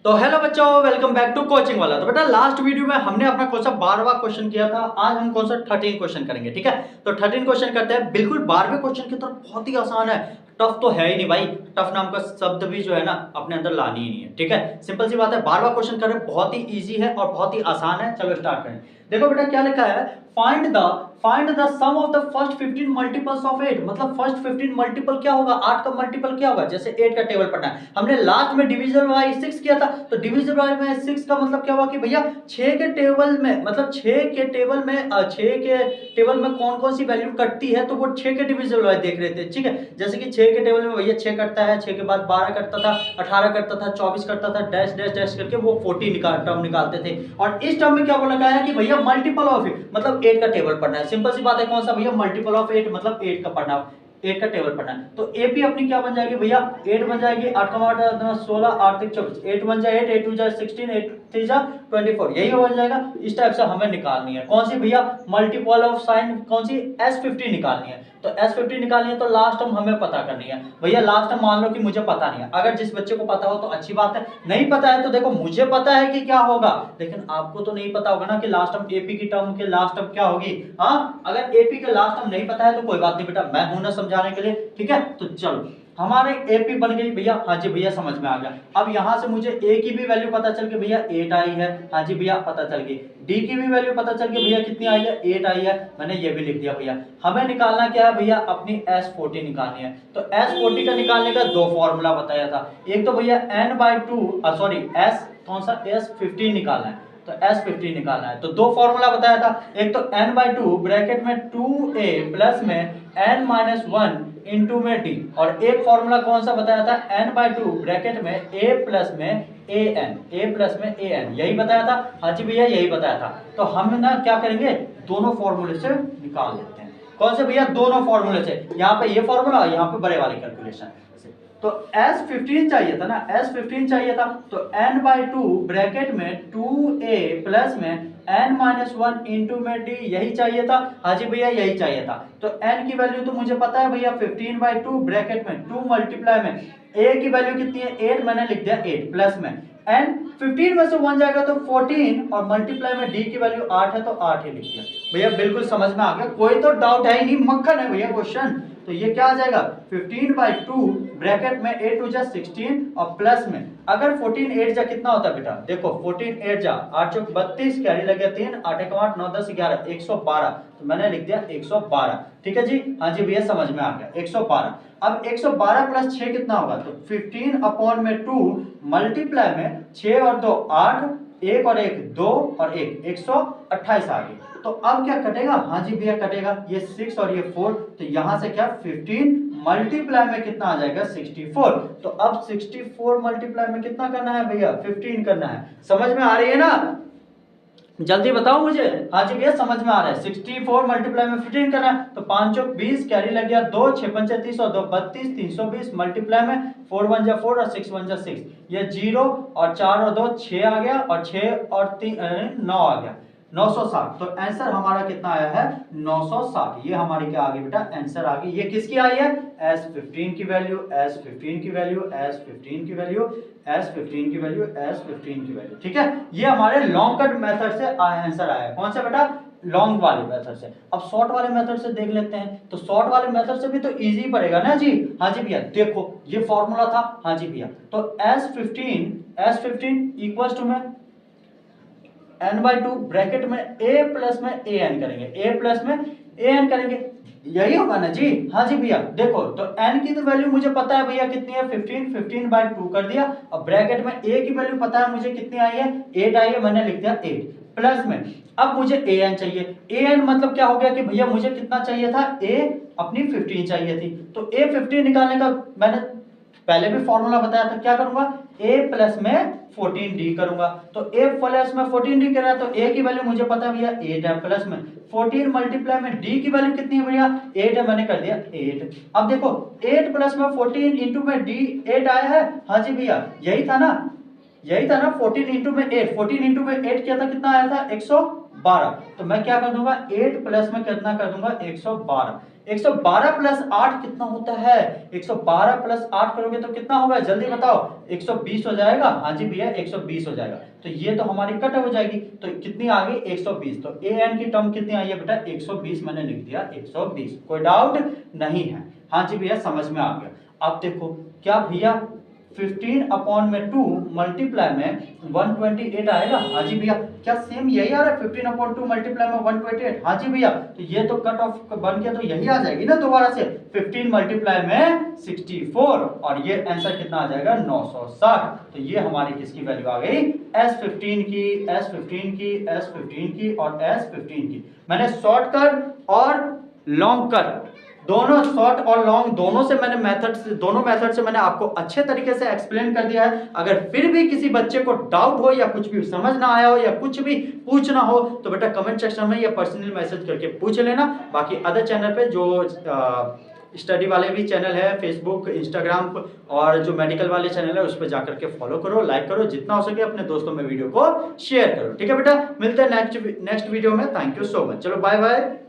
तो हेलो बच्चों, welcome back to coaching वाला। तो बेटा लास्ट वीडियो में हमने अपना कौन सा 12वां क्वेश्चन किया था। आज हम कौन सा 13 क्वेश्चन करेंगे। ठीक है, तो 13 क्वेश्चन करते हैं। बिल्कुल 12वें क्वेश्चन की तरफ बहुत ही आसान है, टफ तो है ही नहीं भाई। टफ नाम का शब्द भी जो है ना अपने अंदर लानी ही नहीं है। ठीक है, सिंपल सी बात है। 12वां क्वेश्चन कर रहे हैं, बहुत ही ईजी है और बहुत ही आसान है। चलो स्टार्ट करें। देखो बेटा क्या लिखा है, find the sum of the first 15 multiples of 8। मतलब फर्स्ट 15 मल्टीपल क्या होगा, 8 का मल्टीपल क्या होगा। जैसे 8 का टेबल पढ़ना है, हमने लास्ट में डिवीजन बाय 6 किया था, तो डिवीजन बाय 6 का मतलब क्या हुआ कि भैया 6 के टेबल में, मतलब 6 के टेबल में कौन कौन सी वैल्यू कटती है, तो वो 6 के डिवीजन बाय देख रहे थे। ठीक है, जैसे कि 6 के टेबल में भैया 6 कटता है, 6 के बाद 12 कटता था, 18 कटता था, 24 कटता था, डैश डैश डैश करके वो 40 टर्म निकालते थे। और इस टर्म में क्या बोला गया है कि भैया मल्टीपल ऑफ इट, मतलब 8 का टेबल पढ़ना है। सिंपल सी बात है, कौन सा भैया मल्टीपल ऑफ 8, मतलब 8 का पढ़ना, 8 का टेबल पढ़ना है। तो एपी अपनी क्या बन जाएगी भैया, 8 बन जाएगी, 8 का 16, 8 3 24, 8 1 जा 8, 8 2 जा 16, 8 3 जा 24, यही बन जाएगा। इस टाइप से हमें निकालनी है कौन सी भैया मल्टीपल ऑफ साइन, कौन सी S50 निकालनी है। तो S50 निकालनी है तो लास्ट टर्म हमें पता करनी है भैया। लास्ट टर्म मान लो कि मुझे पता नहीं है, अगर जिस बच्चे को पता हो तो अच्छी बात है, नहीं पता है तो देखो मुझे पता है कि क्या होगा, लेकिन आपको तो नहीं पता होगा ना कि लास्ट टर्म एपी की टर्म के लास्ट टर्म क्या होगी। हाँ, अगर एपी के लास्ट टर्म नहीं पता है तो कोई बात नहीं बेटा, मैं हूं ना समझाने के लिए। ठीक है, तो चलो हमारे एपी बन गई भैया। हाँ जी भैया समझ में आ गया। अब यहां से मुझे ए की भी वैल्यू पता चल गई भैया, 8 आई है। हाँ जी भैया पता चल गई। डी की भी वैल्यू पता चल गई भैया, कितनी आई है, 8 आई है। मैंने ये भी लिख दिया भैया। हमें निकालना क्या है भैया, अपनी S40 निकालनी है। तो S40 का निकालने का दो फॉर्मूला बताया था। एक तो भैया n/2 सॉरी S कौन सा S15 निकालना है, तो S15 निकालना है। तो दो फॉर्मूला बताया था, एक तो n/2 ब्रैकेट में 2a प्लस में n-1 इंटू में d, और एक फॉर्मूला कौन सा बताया था, n/2 ब्रैकेट में a प्लस में an, यही बताया था। हाँ जी भैया यही बताया था। तो हम ना क्या करेंगे, दोनों फॉर्मूले से निकाल लेते हैं। कौन से भैया, दोनों फॉर्मूले से। यहाँ पे ये फॉर्मूला, यहाँ पे बड़े वाले कैलकुलेशन। तो S15 चाहिए था ना, S15 चाहिए था, तो n/2 ब्रैकेट में 2a प्लस में n-1 इंटू में d, यही चाहिए था। हाँ जी भैया यही चाहिए था। तो n की वैल्यू तो मुझे पता है भैया, 15/2 ब्रैकेट में 2 मल्टीप्लाई में a की वैल्यू कितनी है, 8, मैंने लिख दिया 8 प्लस में n 15 में से 1 जाएगा तो 14, और मल्टीप्लाई में d की वैल्यू 8 है तो 8 ही लिख दिया भैया। बिल्कुल समझ में आ गया, कोई तो डाउट है ही नहीं, मक्खन है भैया क्वेश्चन। तो ये क्या आ जाएगा, 15/2 ब्रैकेट में 8 2 जा 16, और प्लस में अगर 14 8 जा कितना होता है बेटा, देखो 14 8 जा 8 चौक 32, कैरी लग गया 3, 8 1 8 9 10 11 112, तो मैंने लिख दिया 112। ठीक है जी, हाँ जी भैया समझ में आ गया 112। अब 112 प्लस 6 कितना होगा, तो 15/2 मल्टीप्लाई में 6 और 2 8, 1 और 1 2 और 1 128 आ गई। तो अब क्या कटेगा, हाँ जी भैया कटेगा, ये 6 और ये 4, तो यहां से क्या 15 मल्टीप्लाई में कितना आ जाएगा 64। तो अब 64 मल्टीप्लाई में कितना करना है भैया, 15 करना है। समझ में आ रही है ना, जल्दी बताओ मुझे। हाँ जी भैया समझ में आ रहा है, 64 मल्टीप्लाई में 15 करना है। तो 5 चौक 20, कैरी लग गया 2, 6 पंचे 30 और 2 32, 320 मल्टीप्लाई में 4 1 जा 4 और 6 1 जा 6, ये 0 और 4 और 2 6 आ गया, और 6 और 3 9 आ गया, 960। तो आंसर हमारा कितना आया है, 960। ये हमारी क्या आ गई बेटा, आंसर आ गई। ये किसकी आई है, S15 की वैल्यू, S15 की वैल्यू, S15 की वैल्यू, S15 की वैल्यू, S15 की वैल्यू। ठीक है, ये हमारे लॉन्ग कट मेथड से आंसर आया। कौन सा बेटा, लॉन्ग वाले मेथड से। अब शॉर्ट वाले मेथड से देख लेते हैं। तो शॉर्ट वाले मेथड से भी तो इजी पड़ेगा ना जी। हाँ जी भैया देखो ये फॉर्मूला था। हाँ जी भैया, तो S15 इक्वल्स टू में n/2 ब्रैकेट में a प्लस में an करेंगे, a प्लस में an करेंगे, यही होगा ना जी। हाँ जी भैया देखो, तो n की तो वैल्यू मुझे पता है भैया कितनी है, 15/2 कर दिया। और ब्रैकेट में a की वैल्यू पता है मुझे कितनी आई है, 8 आई है, मैंने लिख दिया 8 प्लस में। अब मुझे an चाहिए, an मतलब क्या हो गया कि भैया मुझे कितना चाहिए था, a अपनी 15 चाहिए थी। तो a 15 निकालने का मैंने पहले भी फॉर्मूला बताया था, क्या करूंगा, a प्लस में 14d करूंगा। तो a प्लस में 14d कर रहा है, तो a की वैल्यू मुझे पता है भैया 8 है, प्लस में 14 मल्टीप्लाई में d की वैल्यू कितनी है भैया, 8 है, मैंने कर दिया 8। अब देखो 8 प्लस में 14 इंटू में d 8 आया है। हाँ जी भैया यही था ना, 14 इंटू में 8, 14 इंटू में 8 किया था, कितना आया था 112। तो मैं क्या कर दूंगा, 8 प्लस में कितना कर दूंगा 112, 112 प्लस 8 कितना होता है? 112 प्लस 8 करोगे तो कितना होगा, जल्दी बताओ। 120 हो जाएगा। हाँ जी भैया 120 हो जाएगा। तो ये तो हमारी कट हो जाएगी। तो कितनी आ गई? 120। तो ए एन की टर्म कितनी आई है बेटा? 120 मैंने लिख दिया 120। कोई डाउट नहीं है? हाँ जी भैया समझ में आ गया। अब देखो क्या भैया 15 अपॉन में 2 मल्टीप्लाई में 128 आएगा? हाँ जी भैया। क्या सेम यही आ रहा है 15 अपॉन 2 मल्टीप्लाई में 128? हाँ जी भैया। तो ये तो कट ऑफ बन के तो यही आ जाएगी ना दोबारा से 15 मल्टीप्लाई में 64 और ये आंसर कितना आ जाएगा 960। तो ये हमारी किसकी वैल्यू आ गई? S15 की, S15 की, S15 की और S15 की। मैंने शॉर्ट कट और लॉन्ग कट दोनों, शॉर्ट और लॉन्ग दोनों से मैंने दोनों मेथड से मैंने आपको अच्छे तरीके से एक्सप्लेन कर दिया है। अगर फिर भी किसी बच्चे को डाउट हो या कुछ भी समझ ना आया हो या कुछ भी पूछना हो तो बेटा कमेंट सेक्शन में या पर्सनल मैसेज करके पूछ लेना। बाकी अदर चैनल पे जो स्टडी वाले भी चैनल है, फेसबुक, इंस्टाग्राम और जो मेडिकल वाले चैनल है उस पर जाकर के फॉलो करो, लाइक करो, जितना हो सके अपने दोस्तों में वीडियो को शेयर करो। ठीक है बेटा, मिलते हैं नेक्स्ट वीडियो में। Thank you so much. चलो बाय बाय।